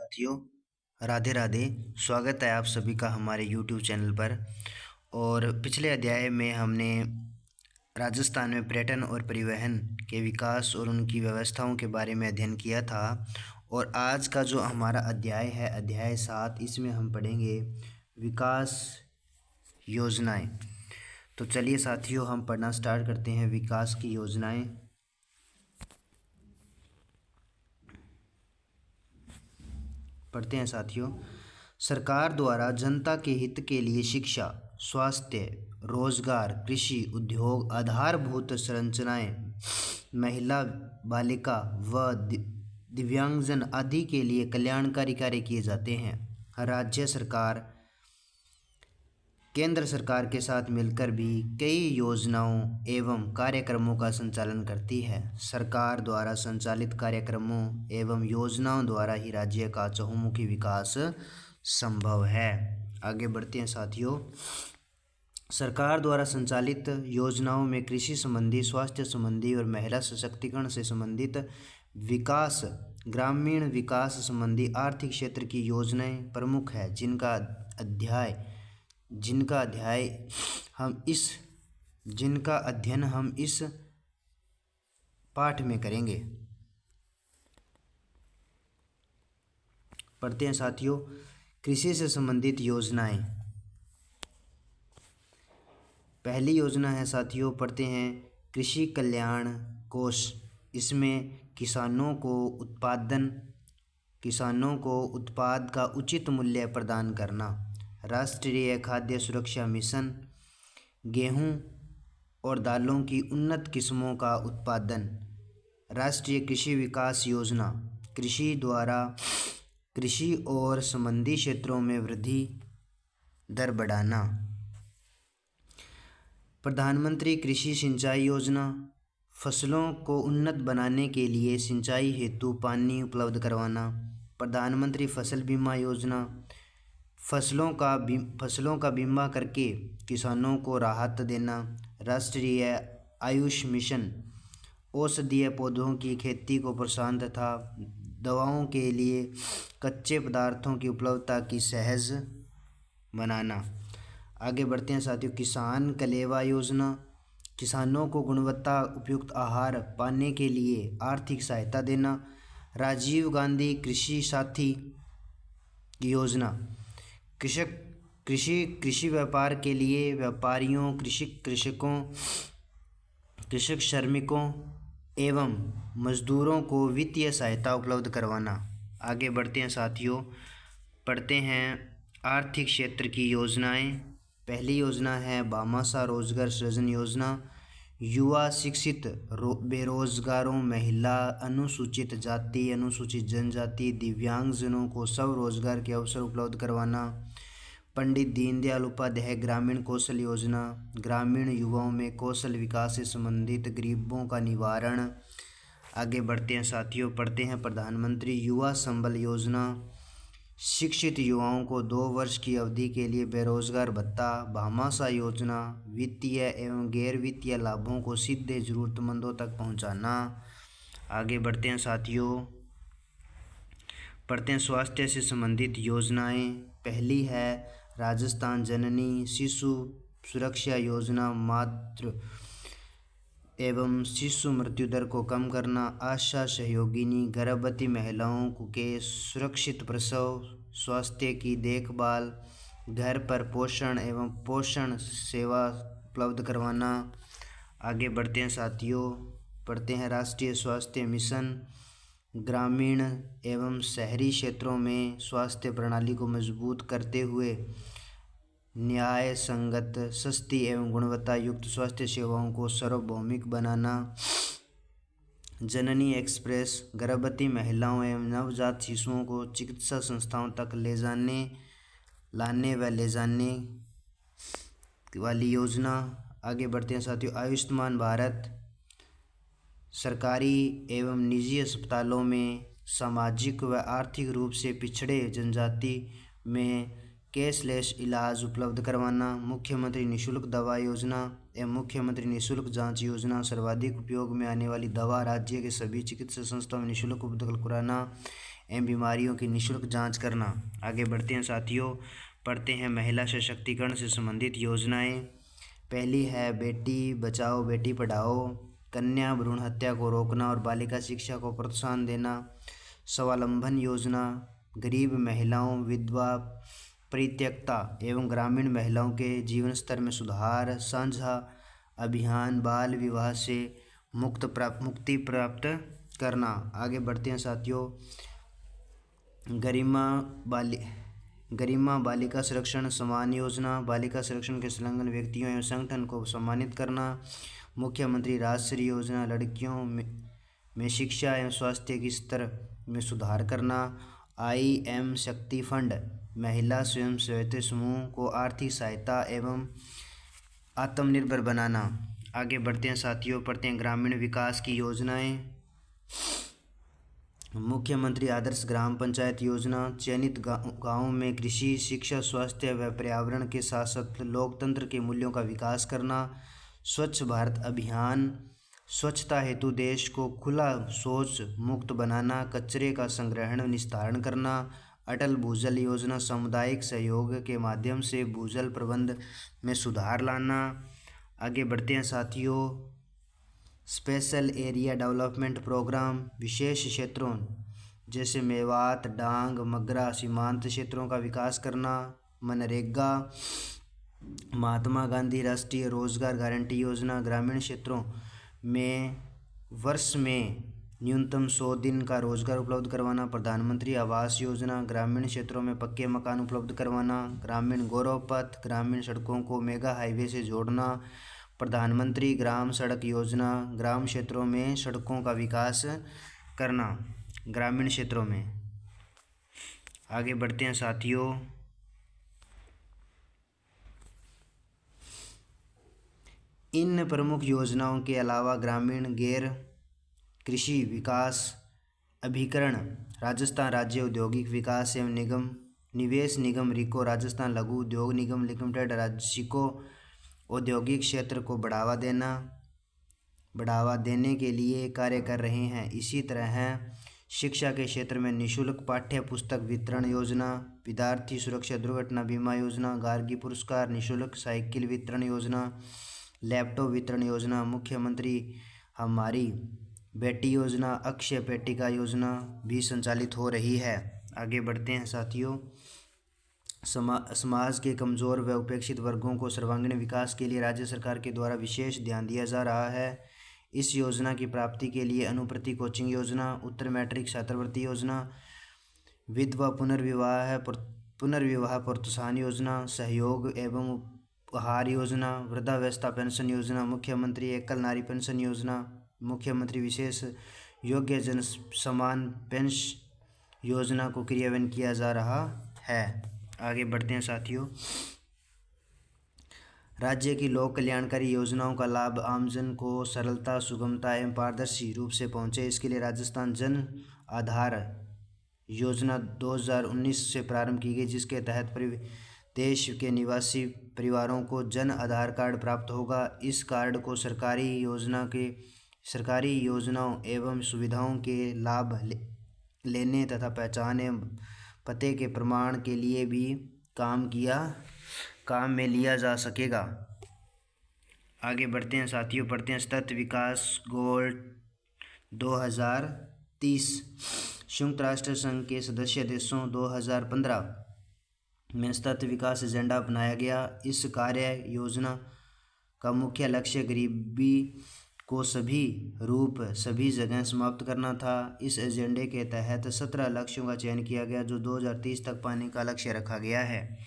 साथियों, राधे राधे। स्वागत है आप सभी का हमारे YouTube चैनल पर। और पिछले अध्याय में हमने राजस्थान में पर्यटन और परिवहन के विकास और उनकी व्यवस्थाओं के बारे में अध्ययन किया था। और आज का जो हमारा अध्याय है, अध्याय 7, इसमें हम पढ़ेंगे विकास योजनाएं। तो चलिए साथियों, हम पढ़ना स्टार्ट करते हैं विकास की योजनाएं। पढ़ते हैं साथियों। सरकार द्वारा जनता के हित के लिए शिक्षा, स्वास्थ्य, रोजगार, कृषि, उद्योग, आधारभूत संरचनाएं, महिला, बालिका व दिव्यांगजन आदि के लिए कल्याणकारी कार्य किए जाते हैं। राज्य सरकार केंद्र सरकार के साथ मिलकर भी कई योजनाओं एवं कार्यक्रमों का संचालन करती है। सरकार द्वारा संचालित कार्यक्रमों एवं योजनाओं द्वारा ही राज्य का चहुमुखी विकास संभव है। आगे बढ़ते हैं साथियों। सरकार द्वारा संचालित योजनाओं में कृषि संबंधी, स्वास्थ्य संबंधी और महिला सशक्तिकरण से संबंधित विकास, ग्रामीण विकास संबंधी आर्थिक क्षेत्र की योजनाएं प्रमुख है, जिनका अध्ययन हम इस पाठ में करेंगे। पढ़ते हैं साथियों। कृषि से संबंधित योजनाएं। पहली योजना है साथियों, पढ़ते हैं कृषि कल्याण कोष। इसमें किसानों को उत्पाद का उचित मूल्य प्रदान करना। राष्ट्रीय खाद्य सुरक्षा मिशन, गेहूं और दालों की उन्नत किस्मों का उत्पादन। राष्ट्रीय कृषि विकास योजना, कृषि द्वारा कृषि और संबंधी क्षेत्रों में वृद्धि दर बढ़ाना। प्रधानमंत्री कृषि सिंचाई योजना, फसलों को उन्नत बनाने के लिए सिंचाई हेतु पानी उपलब्ध करवाना। प्रधानमंत्री फसल बीमा योजना, फसलों का बीमा करके किसानों को राहत देना। राष्ट्रीय आयुष मिशन, औषधीय पौधों की खेती को प्रोत्साहन तथा दवाओं के लिए कच्चे पदार्थों की उपलब्धता की सहज बनाना। आगे बढ़ते हैं साथियों। किसान कलेवा योजना, किसानों को गुणवत्ता युक्त आहार पाने के लिए आर्थिक सहायता देना। राजीव गांधी कृषि साथी योजना, कृषि व्यापार के लिए व्यापारियों, कृषक श्रमिकों एवं मजदूरों को वित्तीय सहायता उपलब्ध करवाना। आगे बढ़ते हैं साथियों, पढ़ते हैं आर्थिक क्षेत्र की योजनाएं। पहली योजना है भामाशाह रोजगार सृजन योजना। युवा, शिक्षित, बेरोजगारों, महिला, अनुसूचित जाति, अनुसूचित जनजाति, दिव्यांगजनों को स्वरोजगार के अवसर उपलब्ध करवाना। पंडित दीनदयाल उपाध्याय ग्रामीण कौशल योजना, ग्रामीण युवाओं में कौशल विकास से संबंधित गरीबों का निवारण। आगे बढ़ते हैं साथियों, पढ़ते हैं प्रधानमंत्री युवा संबल योजना, शिक्षित युवाओं को 2 वर्ष की अवधि के लिए बेरोजगार भत्ता। भामाशाह योजना, वित्तीय एवं गैर वित्तीय लाभों को सीधे जरूरतमंदों तक पहुंचाना। आगे बढ़ते हैं साथियों, पढ़ते हैं स्वास्थ्य से संबंधित योजनाएं। पहली है राजस्थान जननी शिशु सुरक्षा योजना, मातृ एवं शिशु मृत्यु दर को कम करना। आशा सहयोगिनी, गर्भवती महिलाओं के सुरक्षित प्रसव, स्वास्थ्य की देखभाल, घर पर पोषण एवं पोषण सेवा उपलब्ध करवाना। आगे बढ़ते हैं साथियों, पढ़ते हैं राष्ट्रीय स्वास्थ्य मिशन, ग्रामीण एवं शहरी क्षेत्रों में स्वास्थ्य प्रणाली को मजबूत करते हुए न्याय संगत, सस्ती एवं गुणवत्ता युक्त स्वास्थ्य सेवाओं को सार्वभौमिक बनाना। जननी एक्सप्रेस, गर्भवती महिलाओं एवं नवजात शिशुओं को चिकित्सा संस्थाओं तक लाने वाली योजना। आगे बढ़ते हैं साथियों, आयुष्मान भारत, सरकारी एवं निजी अस्पतालों में सामाजिक व आर्थिक रूप से पिछड़े जनजाति में कैशलेस इलाज उपलब्ध करवाना। मुख्यमंत्री निःशुल्क दवा योजना एवं मुख्यमंत्री निःशुल्क जांच योजना, सर्वाधिक उपयोग में आने वाली दवा राज्य के सभी चिकित्सा संस्थाओं में निःशुल्क उपलब्ध कराना एवं बीमारियों की निःशुल्क जांच करना। आगे बढ़ते हैं साथियों, पढ़ते हैं महिला सशक्तिकरण से संबंधित योजनाएं। पहली है बेटी बचाओ बेटी पढ़ाओ, कन्या भ्रूण हत्या को रोकना और बालिका शिक्षा को प्रोत्साहन देना। स्वावलंबन योजना, गरीब महिलाओं, विधवा, परित्यक्ता एवं ग्रामीण महिलाओं के जीवन स्तर में सुधार। साझा अभियान, बाल विवाह से मुक्ति प्राप्त करना। आगे बढ़ते हैं साथियों, गरिमा बालिका संरक्षण सम्मान योजना, बालिका संरक्षण के संलग्न व्यक्तियों एवं संगठन को सम्मानित करना। मुख्यमंत्री राजश्री योजना, लड़कियों में शिक्षा एवं स्वास्थ्य के स्तर में सुधार करना। IM शक्ति फंड, महिला स्वयं सहायता समूह को आर्थिक सहायता एवं आत्मनिर्भर बनाना। आगे बढ़ते हैं साथियों, पढ़ते हैं ग्रामीण विकास की योजनाएं। मुख्यमंत्री आदर्श ग्राम पंचायत योजना, चयनित गाँवों में कृषि, शिक्षा, स्वास्थ्य व पर्यावरण के साथ साथ लोकतंत्र के मूल्यों का विकास करना। स्वच्छ भारत अभियान, स्वच्छता हेतु देश को खुला शौच मुक्त बनाना, कचरे का संग्रहण निस्तारण करना। अटल भूजल योजना, सामुदायिक सहयोग के माध्यम से भूजल प्रबंध में सुधार लाना। आगे बढ़ते हैं साथियों, स्पेशल एरिया डेवलपमेंट प्रोग्राम, विशेष क्षेत्रों जैसे मेवात, डांग, मगरा सीमांत क्षेत्रों का विकास करना। मनरेगा, महात्मा गांधी राष्ट्रीय रोजगार गारंटी योजना, ग्रामीण क्षेत्रों में वर्ष में न्यूनतम 100 दिन का रोजगार उपलब्ध करवाना। प्रधानमंत्री आवास योजना, ग्रामीण क्षेत्रों में पक्के मकान उपलब्ध करवाना। ग्रामीण गौरव पथ, ग्रामीण सड़कों को मेगा हाईवे से जोड़ना। प्रधानमंत्री ग्राम सड़क योजना, ग्राम क्षेत्रों में सड़कों का विकास करना ग्रामीण क्षेत्रों में। आगे बढ़ते हैं साथियों, इन प्रमुख योजनाओं के अलावा ग्रामीण गैर कृषि विकास अभिकरण, राजस्थान राज्य औद्योगिक विकास एवं निवेश निगम रिको, राजस्थान लघु उद्योग निगम लिमिटेड राजिको औद्योगिक क्षेत्र को बढ़ावा देने के लिए कार्य कर रहे हैं। इसी तरह शिक्षा के क्षेत्र में निःशुल्क पाठ्य पुस्तक वितरण योजना, विद्यार्थी सुरक्षा दुर्घटना बीमा योजना, गार्गी पुरस्कार, निःशुल्क साइकिल वितरण योजना, लैपटॉप वितरण योजना, मुख्यमंत्री हमारी बेटी योजना, अक्षय पेटिका योजना भी संचालित हो रही है। आगे बढ़ते हैं साथियों, समाज के कमज़ोर व उपेक्षित वर्गों को सर्वांगीण विकास के लिए राज्य सरकार के द्वारा विशेष ध्यान दिया जा रहा है। इस योजना की प्राप्ति के लिए अनुप्रति कोचिंग योजना, उत्तर मैट्रिक छात्रवृत्ति योजना, विधवा पुनर्विवाह प्रोत्साहन योजना, सहयोग एवं उपहार योजना, वृद्धावस्था पेंशन योजना, मुख्यमंत्री एकल नारी पेंशन योजना, मुख्यमंत्री विशेष योग्य जन समान पेंशन योजना को क्रियान्वयन किया जा रहा है। आगे बढ़ते हैं साथियों, राज्य की लोक कल्याणकारी योजनाओं का लाभ आमजन को सरलता, सुगमता एवं पारदर्शी रूप से पहुंचे, इसके लिए राजस्थान जन आधार योजना 2019 से प्रारंभ की गई, जिसके तहत देश के निवासी परिवारों को जन आधार कार्ड प्राप्त होगा। इस कार्ड को सरकारी योजनाओं एवं सुविधाओं के लाभ लेने तथा पहचान एवं पते के प्रमाण के लिए भी काम में लिया जा सकेगा। आगे बढ़ते हैं साथियों, पढ़ते हैं सतत विकास गोल 2030। संयुक्त राष्ट्र संघ के सदस्य देशों 2015 में सतत विकास एजेंडा अपनाया गया। इस कार्य योजना का मुख्य लक्ष्य गरीबी को सभी जगह समाप्त करना था। इस एजेंडे के तहत 17 लक्ष्यों का चयन किया गया, जो 2030 तक पाने का लक्ष्य रखा गया है।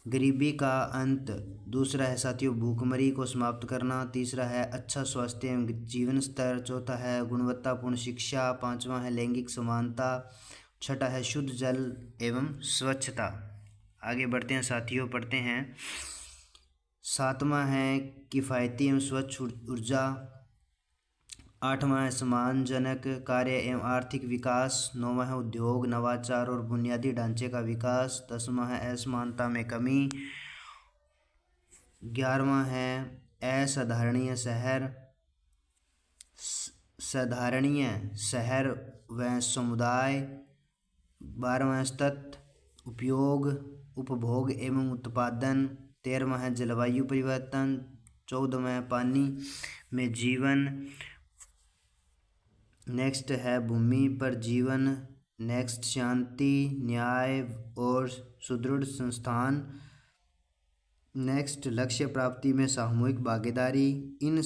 गरीबी का अंत, दूसरा है साथियों भूखमरी को समाप्त करना, तीसरा है अच्छा स्वास्थ्य एवं जीवन स्तर, चौथा है गुणवत्तापूर्ण शिक्षा, पांचवा है लैंगिक समानता, छठा है शुद्ध जल एवं स्वच्छता। आगे बढ़ते हैं साथियों, पढ़ते हैं सातवां है किफ़ायती एवं स्वच्छ ऊर्जा, आठवां है सम्मानजनक कार्य एवं आर्थिक विकास, नौवां है उद्योग नवाचार और बुनियादी ढांचे का विकास, 10वां है असमानता में कमी, 11वां है असाधारणीय शहर, साधारणीय शहर व समुदाय। 12वां तत्व उपयोग, उपभोग एवं उत्पादन। 13वां है जलवायु परिवर्तन। 14वां पानी में जीवन। नेक्स्ट है भूमि पर जीवन। नेक्स्ट शांति, न्याय और सुदृढ़ संस्थान। नेक्स्ट लक्ष्य प्राप्ति में सामूहिक भागीदारी। इन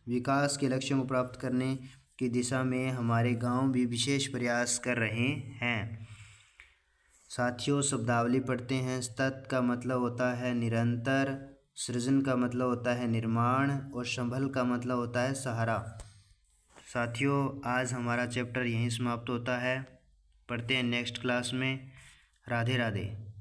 विकास के लक्ष्यों को प्राप्त करने की दिशा में हमारे गांव भी विशेष प्रयास कर रहे हैं। साथियों, शब्दावली पढ़ते हैं। तत् का मतलब होता है निरंतर, सृजन का मतलब होता है निर्माण और संभल का मतलब होता है सहारा। साथियों, आज हमारा चैप्टर यहीं समाप्त होता है। पढ़ते हैं नेक्स्ट क्लास में। राधे राधे।